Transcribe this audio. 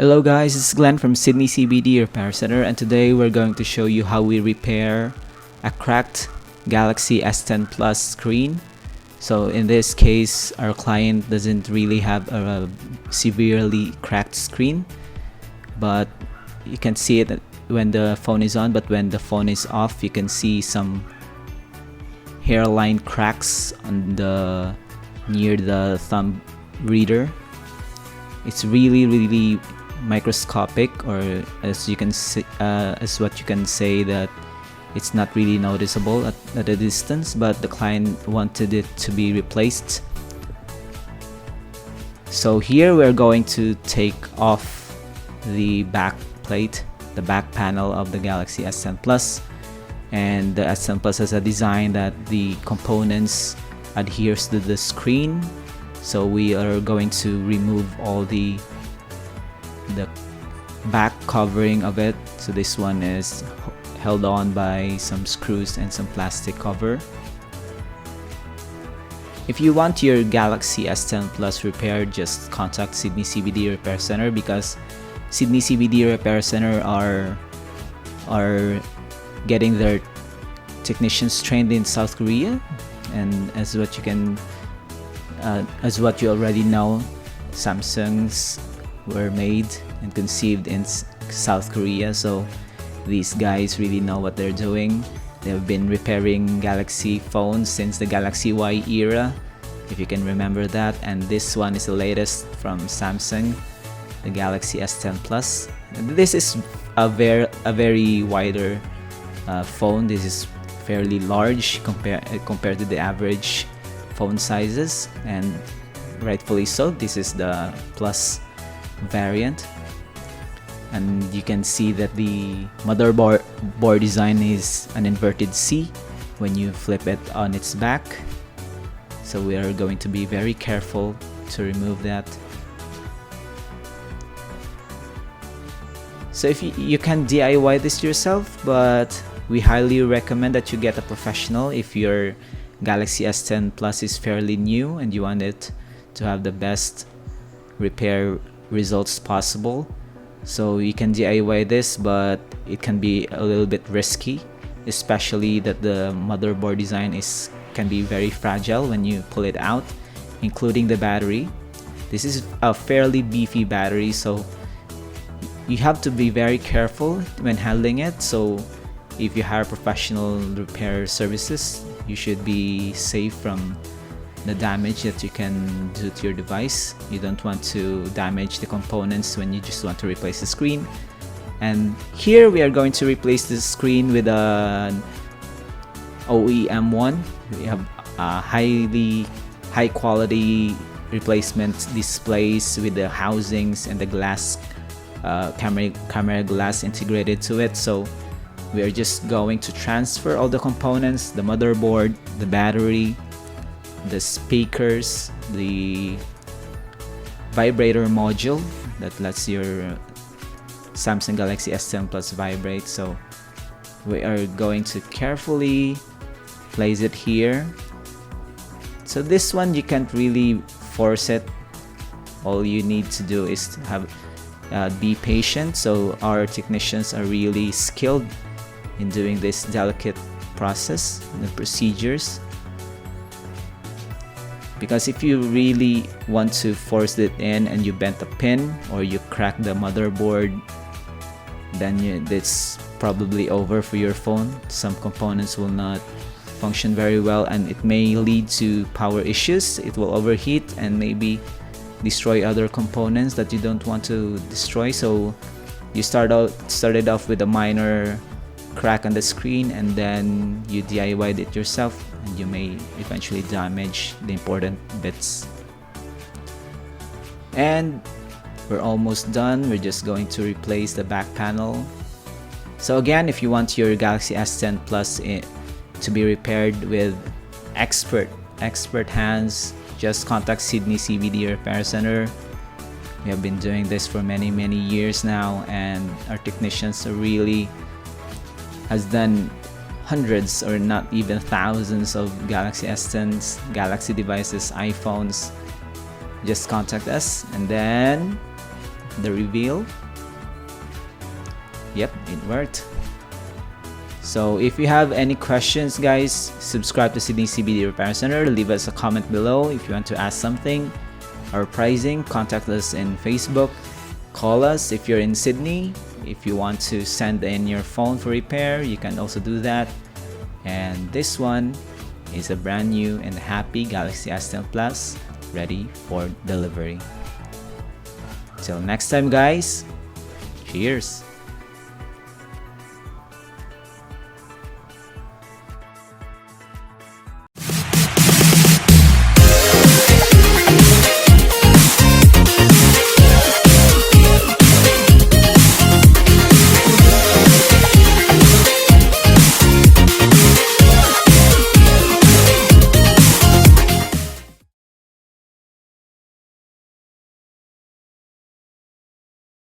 Hello guys, it's Glenn from Sydney CBD Repair Center, and today we're going to show you how we repair a cracked Galaxy S10 Plus screen. So in this case, our client doesn't really have a severely cracked screen, but you can see it when the phone is on, but when the phone is off, you can see some hairline cracks on the near the thumb reader. It's really microscopic, or as you can see, as what you can say, that it's not really noticeable at a distance, but the client wanted it to be replaced. So here we're going to take off the back plate, the back panel of the Galaxy S10 Plus, and the S10 Plus has a design that the components adheres to the screen. So we are going to remove all the back covering of it. So this one is held on by some screws and some plastic cover. If you want your Galaxy S10 Plus repaired, just contact Sydney CBD Repair Center, because Sydney CBD Repair Center are getting their technicians trained in South Korea, and as what you already know, Samsungs were made and conceived in South Korea, so these guys really know what they're doing. They've been repairing Galaxy phones since the Galaxy Y era, if you can remember that, and this one is the latest from Samsung, the Galaxy S10 Plus. This is a very wider phone. This is fairly large compared to the average phone sizes, and rightfully so. This is the Plus variant, and you can see that the motherboard design is an inverted C when you flip it on its back, so we are going to be very careful to remove that. So if you can DIY this yourself, but we highly recommend that you get a professional if your Galaxy S10 Plus is fairly new and you want it to have the best repair results possible. So you can DIY this, but it can be a little bit risky, especially that the motherboard design can be very fragile when you pull it out, including the battery. This is a fairly beefy battery, so you have to be very careful when handling it. So if you hire professional repair services, you should be safe from the damage that you can do to your device. You don't want to damage the components when you just want to replace the screen. And here we are going to replace the screen with an OEM one. We have high quality replacement displays with the housings and the glass camera glass integrated to it. So we are just going to transfer all the components, the motherboard, the battery, the speakers, the vibrator module that lets your Samsung Galaxy S10 Plus vibrate. So we are going to carefully place it here. So this one you can't really force it. All you need to do is to have be patient. So our technicians are really skilled in doing this delicate process, the procedures. Because if you really want to force it in and you bent a pin or you crack the motherboard, then it's probably over for your phone. Some components will not function very well, and it may lead to power issues. It will overheat and maybe destroy other components that you don't want to destroy. So you started off with a minor crack on the screen, and then you DIY'd it yourself, and you may eventually damage the important bits. And we're almost done. We're just going to replace the back panel. So again, if you want your Galaxy S10 Plus to be repaired with expert hands, just contact Sydney CBD Repair Center. We have been doing this for many years now, and our technicians has done hundreds or not even thousands of Galaxy S10s, Galaxy devices, iPhones. Just contact us, and then the reveal. Yep, it worked. So if you have any questions, guys, subscribe to Sydney CBD Repair Center. Leave us a comment below if you want to ask something. Our pricing, contact us in Facebook. Call us if you're in Sydney. If you want to send in your phone for repair, you can also do that. And this one is a brand new and happy Galaxy S10 Plus, ready for delivery. Till next time, guys. Cheers.